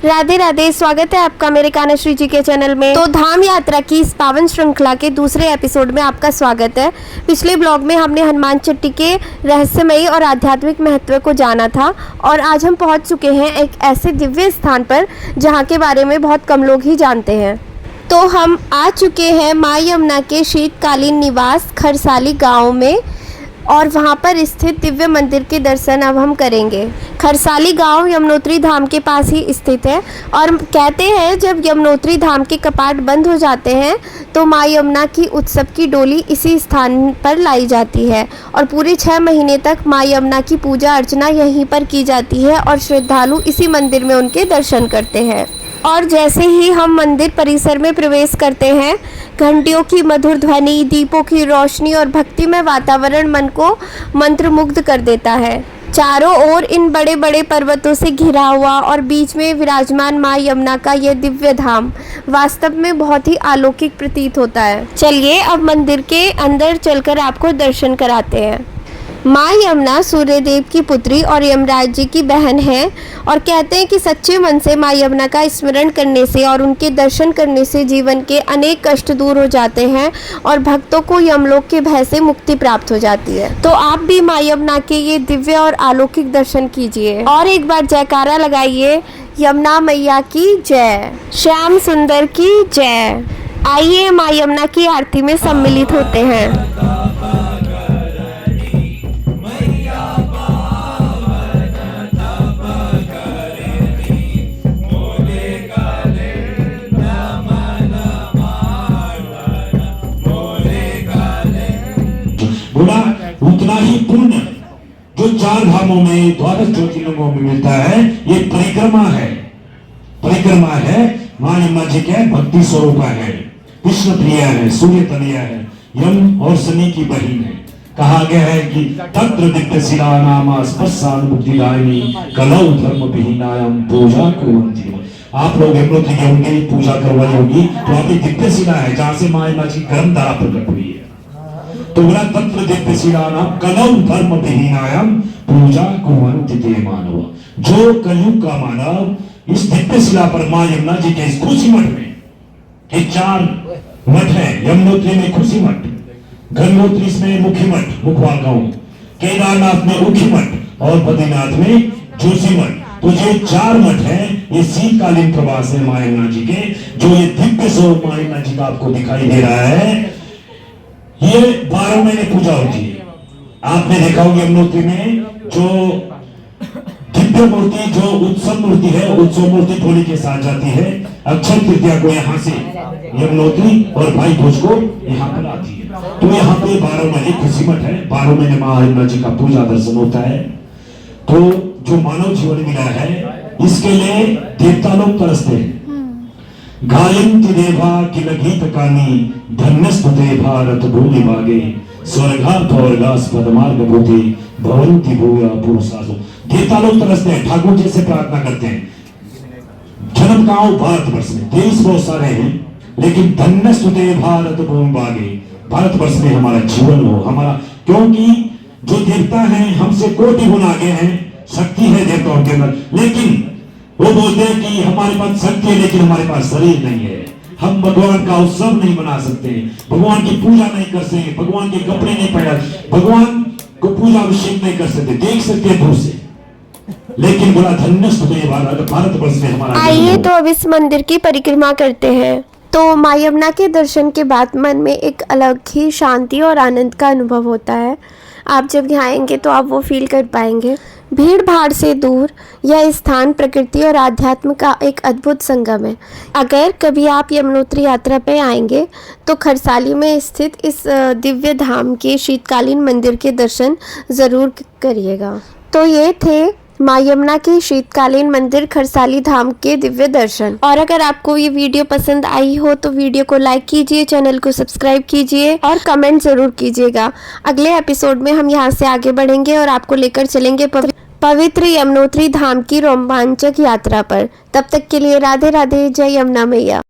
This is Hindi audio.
राधे राधे, स्वागत है आपका मेरे कान्हाश्री जी के चैनल में। तो धाम यात्रा की इस पावन श्रृंखला के दूसरे एपिसोड में आपका स्वागत है। पिछले ब्लॉग में हमने हनुमान चट्टी के रहस्यमयी और आध्यात्मिक महत्व को जाना था और आज हम पहुंच चुके हैं एक ऐसे दिव्य स्थान पर जहां के बारे में बहुत कम लोग ही जानते हैं। तो हम आ चुके हैं माँ यमुना के शीतकालीन निवास खरसाली गाँव में और वहाँ पर स्थित दिव्य मंदिर के दर्शन अब हम करेंगे। खरसाली गांव यमुनोत्री धाम के पास ही स्थित है और कहते हैं जब यमुनोत्री धाम के कपाट बंद हो जाते हैं तो माँ यमुना की उत्सव की डोली इसी स्थान पर लाई जाती है और पूरे 6 महीने तक माँ यमुना की पूजा अर्चना यहीं पर की जाती है और श्रद्धालु इसी मंदिर में उनके दर्शन करते हैं। और जैसे ही हम मंदिर परिसर में प्रवेश करते हैं, घंटियों की मधुर ध्वनि, दीपों की रोशनी और भक्तिमय वातावरण मन को मंत्रमुग्ध कर देता है। चारों ओर इन बड़े बड़े पर्वतों से घिरा हुआ और बीच में विराजमान माँ यमुना का यह दिव्य धाम वास्तव में बहुत ही अलौकिक प्रतीत होता है। चलिए अब मंदिर के अंदर चलकर आपको दर्शन कराते हैं। माँ यमुना सूर्यदेव की पुत्री और यमराज जी की बहन है और कहते हैं कि सच्चे मन से माँ यमुना का स्मरण करने से और उनके दर्शन करने से जीवन के अनेक कष्ट दूर हो जाते हैं और भक्तों को यमलोक के भय से मुक्ति प्राप्त हो जाती है। तो आप भी माँ यमुना के ये दिव्य और अलौकिक दर्शन कीजिए और एक बार जयकारा लगाइए, यमुना मैया की जय, श्याम सुंदर की जय। आइए माँ यमुना की आरती में सम्मिलित होते हैं। बोला उतना ही पुण्य जो 4 धामों में 12 ज्योतिर्लिंगों में मिलता है, ये परिक्रमा है। परिक्रमा है माँ यमुना जी के भक्ति स्वरूप है, कृष्ण प्रिया है, सूर्य तनया है, यम और शनि की बहन है। कहा गया है कि तत्र दिव्य शिला नाम स्पर्शानुमुक्तिदायिनी कलौ धर्म विहीनायाम पूजा कुर्वन्ति। आप लोग यमुनोत्री के उनकी पूजा करवाई होगी तो आपकी दिव्य शिला है जहां से माँ यमुना जी गर्म धारा प्रकट हुई है। तो बोला तत्र दिव्य शिला नाम कलौ धर्म विहीनायाम पूजा कुर्वन्ति ते मानव। जो कलयुग का मानव इस दिव्य शिला पर माँ यमुना जी के इस खुशी मठ में, ये 4 मठ है, यमुनोत्री में खुशी मठ, गंगोत्री में मुखी मठ मुखवा गांव, केदारनाथ में उखी मठ और बद्रीनाथ में जोशी मठ। तो ये 4 मठ हैं, ये शीतकालीन प्रवास है माँ यमुना जी के। जो ये दिव्य स्वरूप माँ यमुना जी का आपको दिखाई दे रहा है, ये 12 महीने पूजा होती है। आपने देखा होगा यमुनोत्री में जो दिव्य मूर्ति, जो उत्सव मूर्ति है, उत्सव मूर्ति डोली के साथ जाती है। अक्षय तृतीया को यहाँ से यमुनोत्री और भाई भोज को यहाँ पर आती है। तो यहाँ पे 12 महीने खुशी मठ है, 12 महीने माँ यमुना जी का पूजा दर्शन होता है। तो जो मानव जीवन मिला है, इसके लिए देवता लोग तरसते हैं। गायन्ति देवा किल गीत कानी धन्यस्तुते भारत भूमि भागे स्वर्गार्थ औरगास पदमार्ग भूते भवन्ति भूया पुरुषासु। देवता लोग तरसते हैं, ठाकुर जी से प्रार्थना करते हैं। जन्म गांव भारतवर्ष में, देश बहुत सारे हैं, लेकिन धन्यस्तुते भारत भूमि भागे, भारतवर्ष में हमारा जीवन हो, हमारा, क्योंकि जो देवता हैं हमसे कोटि गुना आगे हैं, शक्ति है देवताओं के अंदर, लेकिन वो बोलते हैं कि हमारे पास शक्ति है लेकिन हमारे पास शरीर नहीं है। हम भगवान का उत्सव नहीं मना सकते, भगवान की पूजा नहीं कर सकते, भगवान के कपड़े नहीं पहना, भगवान को पूजा अभिषेक नहीं कर सकते, देख सकते हैं दूर से, लेकिन बड़ा धन्यस्तुते भारतवर्ष में हमारा। आइए तो अब इस मंदिर की परिक्रमा करते हैं। तो माँ यमुना के दर्शन के बाद मन में एक अलग ही शांति और आनंद का अनुभव होता है। आप जब यहाँ आएंगे तो आप वो फील कर पाएंगे। भीड़ भाड़ से दूर यह स्थान प्रकृति और आध्यात्म का एक अद्भुत संगम है। अगर कभी आप यमुनोत्री यात्रा पे आएंगे तो खरसाली में स्थित इस दिव्य धाम के शीतकालीन मंदिर के दर्शन ज़रूर करिएगा। तो ये थे माँ यमुना के शीतकालीन मंदिर खरसाली धाम के दिव्य दर्शन। और अगर आपको ये वीडियो पसंद आई हो तो वीडियो को लाइक कीजिए, चैनल को सब्सक्राइब कीजिए और कमेंट जरूर कीजिएगा। अगले एपिसोड में हम यहाँ से आगे बढ़ेंगे और आपको लेकर चलेंगे पवित्र यमुनोत्री धाम की रोमांचक यात्रा पर। तब तक के लिए राधे राधे, जय यमुना मैया।